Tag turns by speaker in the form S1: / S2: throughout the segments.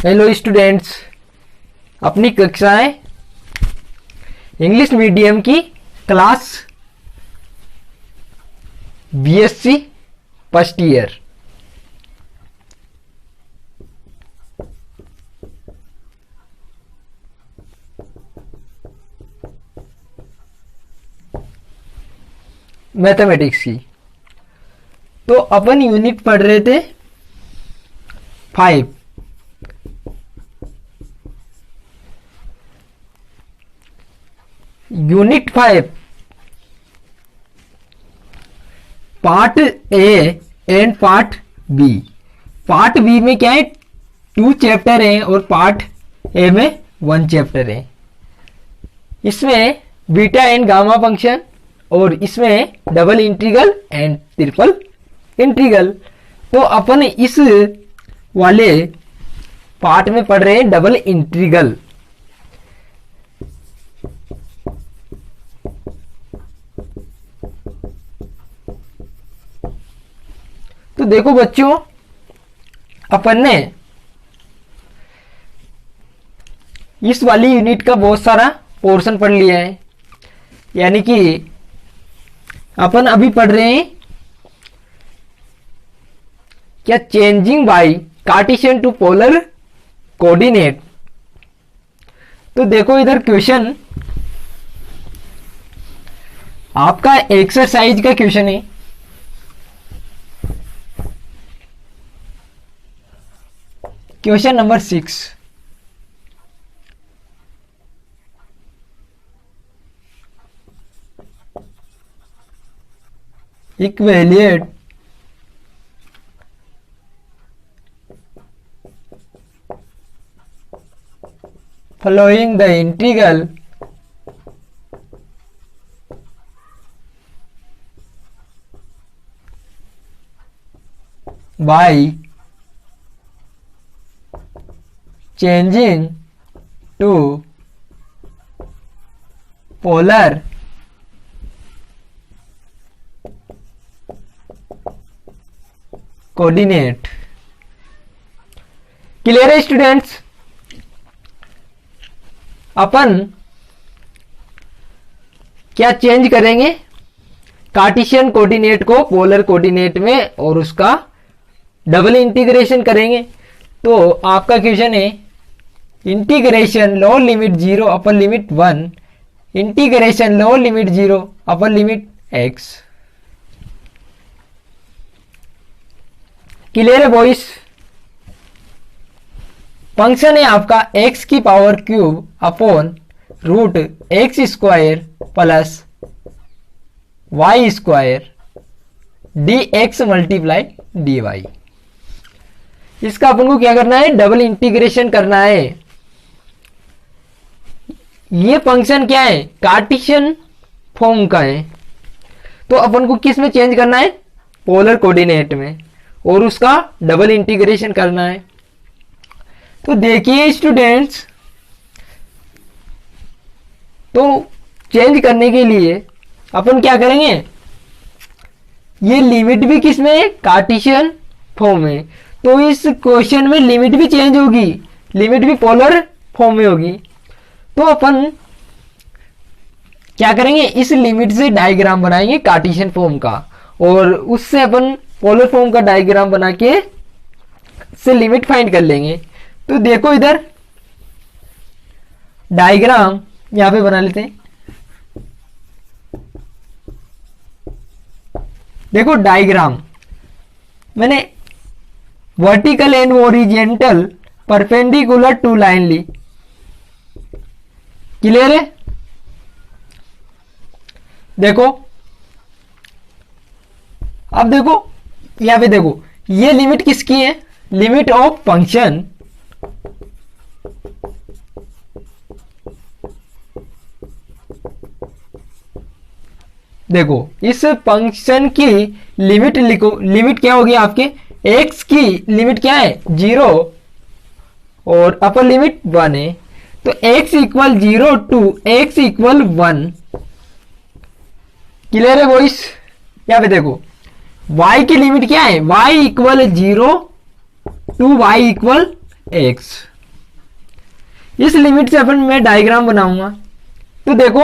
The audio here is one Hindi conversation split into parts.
S1: हेलो स्टूडेंट्स, अपनी कक्षाएं इंग्लिश मीडियम की class BSc first year mathematics की। तो अपन यूनिट पढ़ रहे थे 5। Unit 5 part A and part B. Part B में क्या है, 2 चैप्टर हैं और पार्ट ए में 1 चैप्टर है। इसमें बीटा एंड गामा फंक्शन और इसमें double integral and triple integral. तो अपन इस वाले पार्ट में पढ़ रहे हैं डबल इंटीग्रल। तो देखो बच्चों, अपन ने इस वाली यूनिट का बहुत सारा पोर्शन पढ़ लिया है, यानी कि अपन अभी पढ़ रहे हैं क्या, changing by Cartesian to polar coordinate. तो देखो इधर क्वेश्चन आपका एक्सरसाइज का क्वेश्चन है। Question number 6। Evaluate following the integral by changing to polar coordinate. Clear है स्टूडेंट्स? अपन क्या चेंज करेंगे, कार्टेशियन कोऑर्डिनेट को पोलर कोऑर्डिनेट में और उसका डबल इंटीग्रेशन करेंगे। तो आपका क्वेश्चन है integration lower limit 0 upper limit 1 integration lower limit 0 upper limit x। Clear है बॉयस? फंक्शन है आपका x की power cube upon root X square plus Y square D x multiply D Y. इसका अपन को क्या करना है, डबल इंटीग्रेशन करना है। ये फंक्शन क्या है, कार्टेशियन फॉर्म का है, तो अपन को किस में चेंज करना है, पोलर कोऑर्डिनेट में, और उसका डबल इंटीग्रेशन करना है। तो देखिए स्टूडेंट्स, तो चेंज करने के लिए अपन क्या करेंगे, ये लिमिट भी किस में है, कार्टेशियन फॉर्म में, तो इस क्वेश्चन में लिमिट भी चेंज होगी, लिमिट भी पोलर फॉर्म में होगी। तो अपन क्या करेंगे, इस लिमिट से डायग्राम बनाएंगे कार्टेशियन फॉर्म का, और उससे अपन पोलर फॉर्म का डायग्राम बना के से लिमिट फाइंड कर लेंगे। तो देखो इधर डायग्राम यहां पे बना लेते हैं। देखो डायग्राम मैंने vertical and horizontal perpendicular to line ली। क्लियर है? देखो अब देखो यहां पे देखो, ये लिमिट किसकी है, लिमिट ऑफ फंक्शन देखो, इस फंक्शन की लिमिट लिखो। लिमिट क्या होगी आपके, x की लिमिट क्या है 0 और अपर लिमिट 1 है। तो x equal 0 to x equal 1। Clear है बॉयस? यहां पे देखो y की लिमिट क्या है, y equal 0 to y equal x। इस लिमिट से अपन मैं डायग्राम बनाऊंगा। तो देखो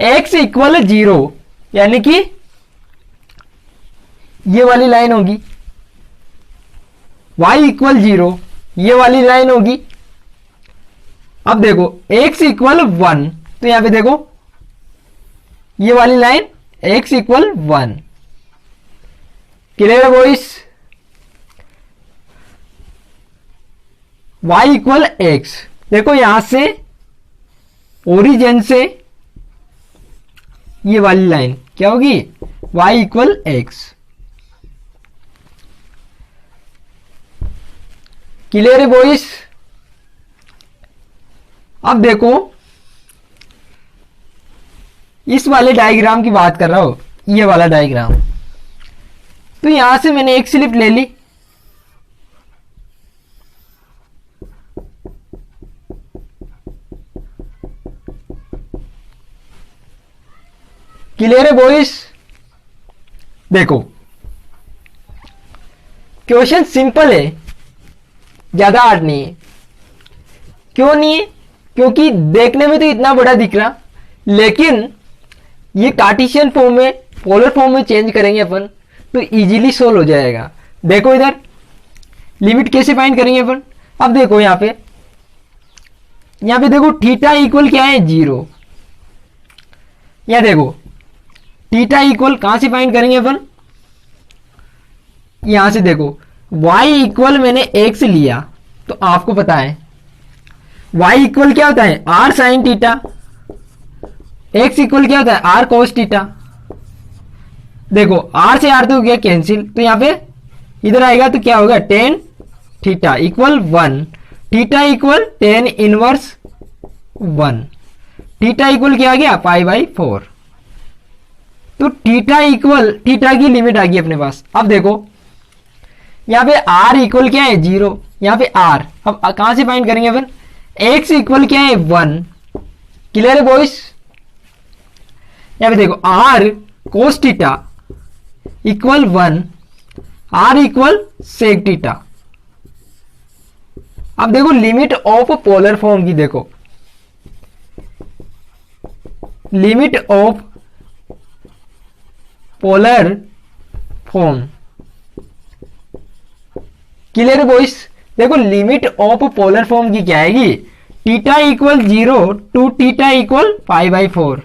S1: x इक्वल 0 यानी कि ये वाली लाइन होगी, y इक्वल 0 ये वाली लाइन होगी। अब देखो x इक्वल 1, तो यहां पे देखो ये वाली लाइन x इक्वल 1। क्लियर है बॉयस? y इक्वल x, देखो यहां से ओरिजिन से ये वाली लाइन क्या होगी, y इक्वल x। क्लियर है बॉयस? अब देखो इस वाले डायग्राम की बात कर रहा हूं, ये वाला डायग्राम। तो यहां से मैंने एक स्लिप ले ली, क्लियर है बॉयस? देखो क्वेश्चन सिंपल है, ज्यादा हार्ड नहीं है। क्यों नहीं है? क्योंकि देखने में तो इतना बड़ा दिख रहा, लेकिन ये कार्टेशियन फॉर्म में, पोलर फॉर्म में चेंज करेंगे अपन तो इजीली सोल्व हो जाएगा। देखो इधर लिमिट कैसे फाइंड करेंगे अपन। अब देखो यहां पे देखो थीटा इक्वल क्या है, 0। यहां देखो थीटा इक्वल कहां से फाइंड करेंगे अपन, यहां से देखो y इक्वल मैंने x लिया, तो आपको पता है y इक्वल क्या होता है, r sine theta, x equal क्या होता है, r कोस थीटा। देखो r से r तो हो गया कैंसिल, तो यहां पे इधर आएगा तो क्या होगा, tan theta equal 1, theta equal tan inverse 1, theta equal क्या आ गया, π/4। तो थीटा इक्वल, थीटा की लिमिट आ गई अपने पास। अब देखो यहां पे r इक्वल क्या है, 0, यहां पे r, अब कहां से फाइंड करेंगे अपन, x इक्वल क्या है, 1। क्लियर है बॉयस? यहां पे देखो r cos theta equal 1, r equal sec theta. अब देखो लिमिट ऑफ पोलर फॉर्म की, देखो limit of polar form. Clear है बॉयस? देखो लिमिट ऑफ पोलर फॉर्म की क्या आएगी, theta equal 0 to theta equal π/4,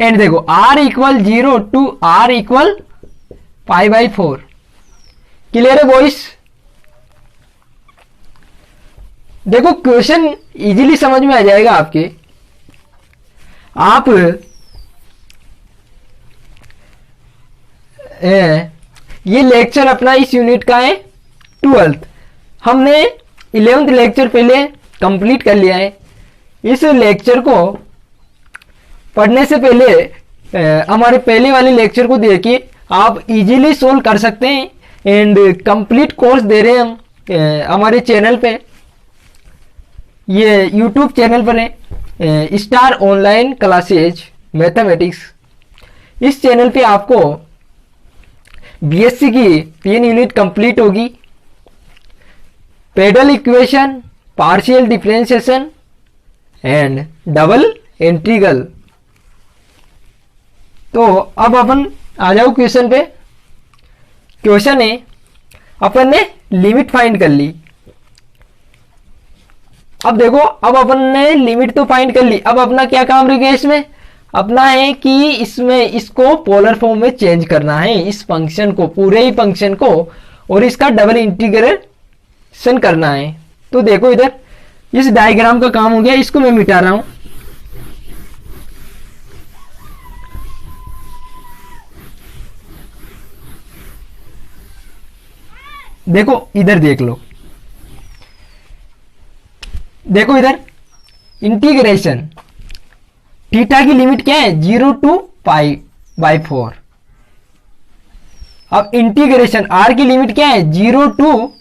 S1: and देखो r equal 0 to r equal π/4। Clear है बॉयस? देखो क्वेश्चन इजीली समझ में आ जाएगा आपके। आप ये लेक्चर अपना इस यूनिट का है 12th, हमने 11th लेक्चर पहले कंप्लीट कर लिया है। इस लेक्चर को पढ़ने से पहले हमारे पहले वाले लेक्चर को देखिए, आप इजीली सोल्व कर सकते हैं। एंड कंप्लीट कोर्स दे रहे हैं हम हमारे चैनल पे, ये यूट्यूब चैनल पर है, स्टार ऑनलाइन क्लासेज मैथमेटिक्स। इस चैनल पे आपको बीएससी की 3 यूनिट कंप्लीट होगी, pedal equation, partial differentiation and double integral. तो अब अपन आ जाओ क्वेश्चन पे। क्वेश्चन है, अपन ने लिमिट फाइंड कर ली। अब देखो, अब अपन ने लिमिट तो फाइंड कर ली, अब अपना क्या काम रह गया इसमें, अपना है कि इसमें इसको पोलर फॉर्म में चेंज करना है, इस फंक्शन को, पूरे ही फंक्शन को, और इसका डबल इंटीग्रेशन करना है। तो देखो इधर इस डायग्राम का काम हो गया, इसको मैं मिटा रहा हूं। देखो इधर देख लो, देखो इधर इंटीग्रेशन, थीटा की लिमिट क्या है, 0 टू π/4। अब इंटीग्रेशन r की लिमिट क्या है, 0 टू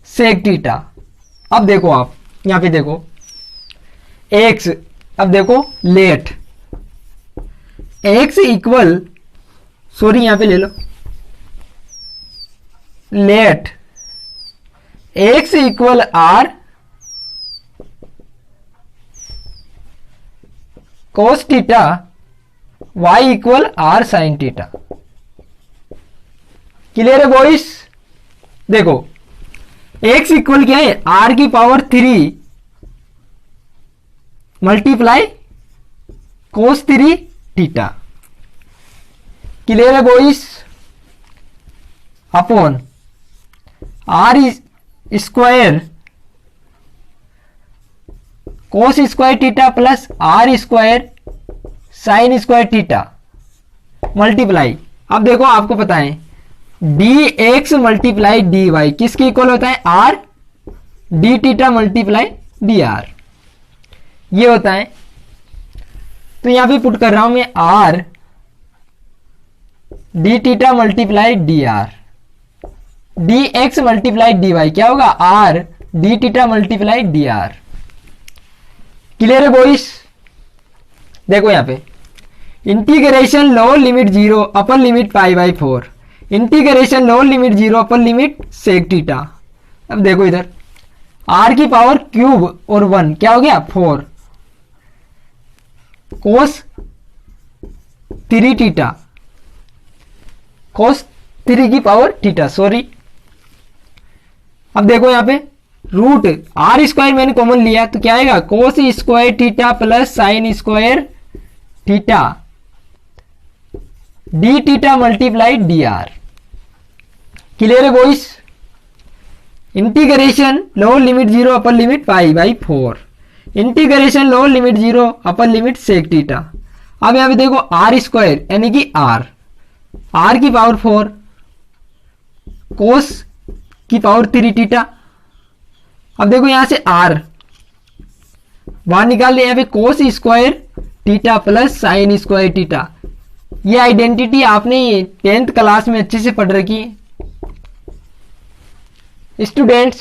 S1: सेक थीटा। अब देखो आप यहां पे देखो x, अब देखो लेट x इक्वल, सॉरी यहां पे ले लो, let x equal r cos theta y equal r sine theta. Clear है बॉइस? देखो एक्स इक्वल क्या है, आर की power 3 multiply cos 3 theta. Clear है boys? Upon r square cos square theta plus r square sine square theta multiply. अब देखो आपको पता है d x multiply D y किसके इक्वल होता है, r D theta multiply D R, ये होता है। तो यहां पे पुट कर रहा हूं मैं R D theta multiply D R, D x multiply D Y क्या होगा, R D theta multiply D R. Clear है बॉइस? देखो यहां पे integration lower limit 0 upper limit pi by 4, integration lower limit 0 upper limit sec theta. अब देखो इधर आर की पावर क्यूब और 1 क्या हो गया 4 कोस 3 थीटा, कोस 3 की पावर थीटा, सॉरी। अब देखो यहां पे रूट आर स्क्वायर मैंने कॉमन लिया तो क्या आएगा, cos square theta plus sine square theta D theta multiply D R. Clear है boys? Integration lower limit 0 upper limit pi by 4, integration lower limit 0 upper limit sec theta. अब यहां पे देखो आर स्क्वायर यानी कि आर की पावर 4 कोस की पावर 3 थीटा। अब देखो यहां से आर बाहर निकाल लिया, यहां पे कोस square theta plus sine square theta. ये आइडेंटिटी आपने 10th क्लास में अच्छे से पढ़ रखी है स्टूडेंट्स।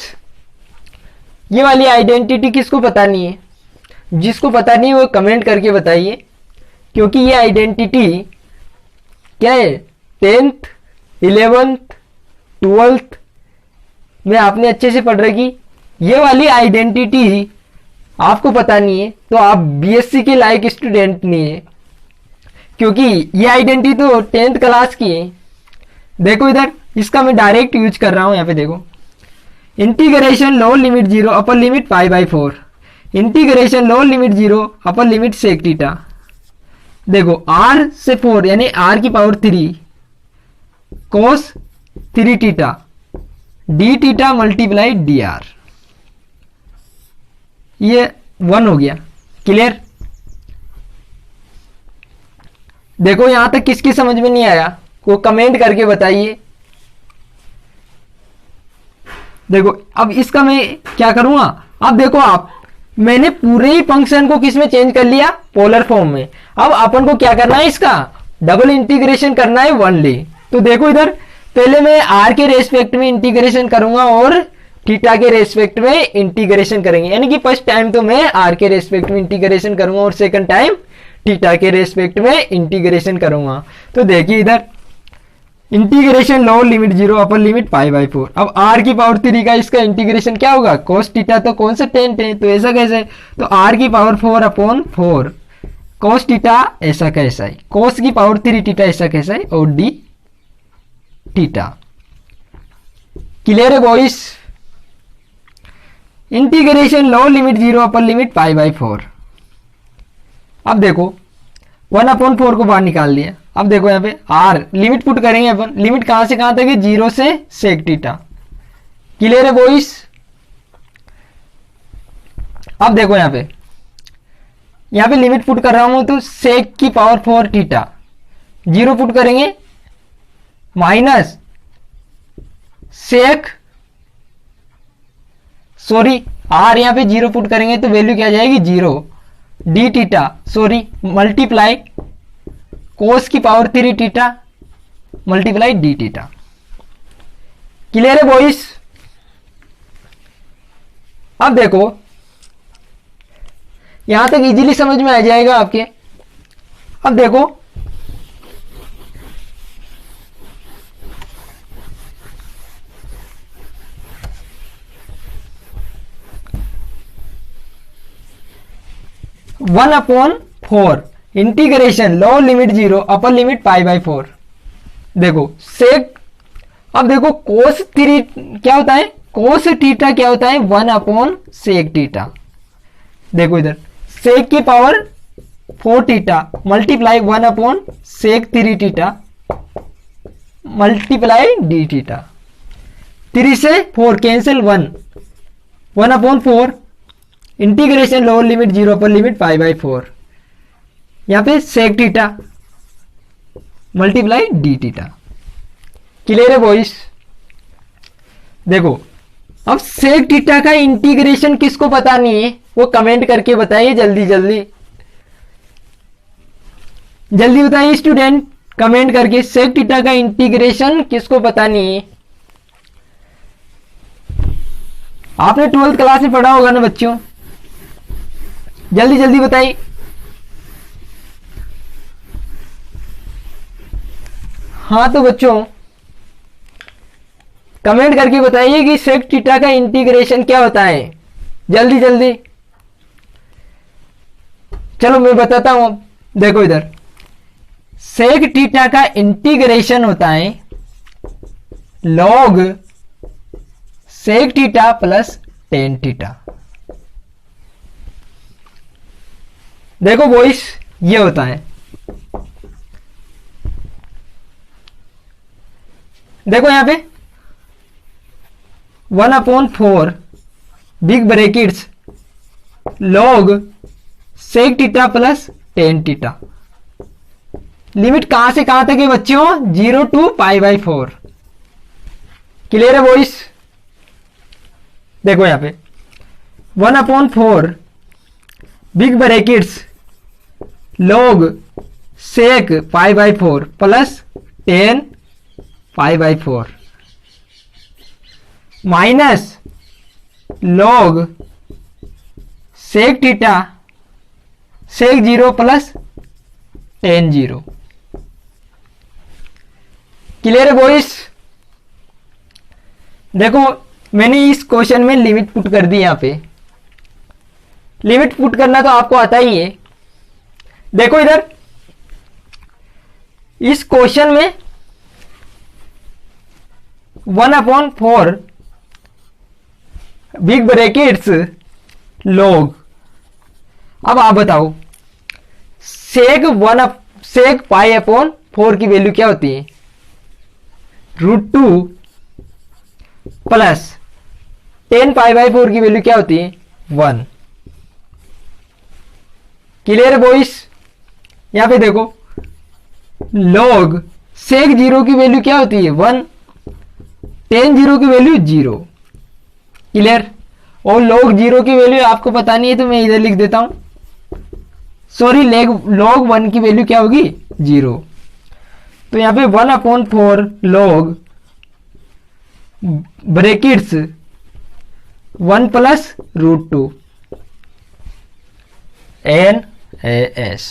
S1: ये वाली आइडेंटिटी किसको पता नहीं है, जिसको पता नहीं वो कमेंट करके बताइए, क्योंकि ये आइडेंटिटी क्या है 10th 11th 12th में आपने अच्छे से पढ़ रखी। ये वाली आइडेंटिटी आपको पता नहीं है तो आप बीएससी के लायक स्टूडेंट नहीं है, क्योंकि ये आइडेंटिटी तो 10th क्लास की है। देखो इधर इसका मैं डायरेक्ट यूज कर रहा हूं, यहां पे देखो integration lower limit 0 upper limit pi by 4, integration lower limit 0 upper limit sec theta. देखो r से 4 यानी r की power 3 cos 3 theta D theta multiply D R, ये 1 हो गया। क्लियर? देखो यहां तक किसकी समझ में नहीं आया को कमेंट करके बताइए। देखो अब इसका मैं क्या करूंगा, अब देखो आप मैंने पूरे ही फंक्शन को किस में चेंज कर लिया, पोलर फॉर्म में। अब अपन को क्या करना है, इसका डबल इंटीग्रेशन करना है वनली। तो देखो इधर पहले मैं आर के रेस्पेक्ट में इंटीग्रेशन करूंगा और थीटा के रेस्पेक्ट में इंटीग्रेशन करेंगे, यानी कि फर्स्ट टाइम तो मैं आर के रेस्पेक्ट में इंटीग्रेशन करूंगा और सेकंड टाइम थीटा के रेस्पेक्ट में इंटीग्रेशन करूंगा। तो देखिए इधर integration lower limit 0 upper limit pi by 4। अब आर की पावर 3 का इसका इंटीग्रेशन क्या होगा, कोस थीटा तो कॉन्स्टेंट है तो ऐसा कैसे, तो आर की पावर 4 अपॉन 4 कोस थीटा ऐसा कैसा है, कोस की पावर 3 थीटा ऐसा कैसा है और डी थीटा। क्लियर है boys? Integration lower limit 0 upper limit pi by 4। अब देखो 1/4 को बाहर निकाल दिया। अब देखो यहां पे आर लिमिट पुट करेंगे अपन, लिमिट कहां से कहां तक है, 0 से सेक थीटा। क्लियर है बॉइस? अब देखो यहां पे लिमिट पुट कर रहा हूं तो सेक की पावर 4 थीटा 0 पुट करेंगे माइनस सेक, सॉरी आर यहां पे 0 पुट करेंगे तो वैल्यू क्या आ जाएगी 0 d theta, sorry multiply cos की power 3 theta multiply D theta. Clear है बॉइस? अब देखो यहां तक इजीली समझ में आ जाएगा आपके। अब देखो 4 integration lower limit 0 upper limit pi by 4। देखो सेक, अब देखो कोस 3 क्या होता है, कोस थीटा क्या होता है 1 अपॉन सेक थीटा। देखो इधर सेक की power 4 theta multiply 1 upon sec 3 theta multiply D theta. 3 से 4 cancel 1 upon 4 integration lower limit 0 upper limit pi by 4। यहां पे sec theta multiply D theta. Clear है बॉयस? देखो अब सेक थीटा का इंटीग्रेशन किसको पता नहीं है वो कमेंट करके बताइए जल्दी जल्दी जल्दी बताइए स्टूडेंट, कमेंट करके सेक थीटा का इंटीग्रेशन किसको पता नहीं है। आपने 12th क्लास में पढ़ा होगा ना बच्चों, जल्दी जल्दी बताइए। हाँ तो बच्चों कमेंट करके बताइए कि सेक थीटा का इंटीग्रेशन क्या होता है, जल्दी जल्दी। चलो मैं बताता हूं। देखो इधर सेक थीटा का इंटीग्रेशन होता है log sec theta plus ten theta. देखो बॉयस ये होता है, देखो यहां पे 1 upon 4 big brackets log sec theta plus ten theta. Limit कहां से कहां तक है बच्चों, 0 टू पाई बाई 4। क्लियर है बॉयस? देखो यहां पे 1 upon 4 big brackets log sec pi by 4 plus 10 pi by 4 minus log sec theta sec 0 plus ten 0। Clear है बॉयस? देखो मैंने इस क्वेश्चन में लिमिट पुट कर दी। यहां पे लिमिट पुट करना तो आपको आता ही है। देखो इधर इस क्वेश्चन में 1 अपॉन 4 बिग ब्रैकेट्स लॉग। अब आप बताओ सेक पाई अपॉन 4 की वैल्यू क्या होती है, √2 प्लस 10 पाई बाई 4 की वैल्यू क्या होती है 1। Clear boys? यहां पे देखो लॉग सेक 0 की वैल्यू क्या होती है 1, टेन 0 की वैल्यू 0। क्लियर? और लॉग 0 की वैल्यू आपको पता नहीं है तो मैं इधर लिख देता हूं, सॉरी लॉग 1 की वैल्यू क्या होगी 0। तो यहां पे 1 upon 4 log brackets 1 plus √2 NAS।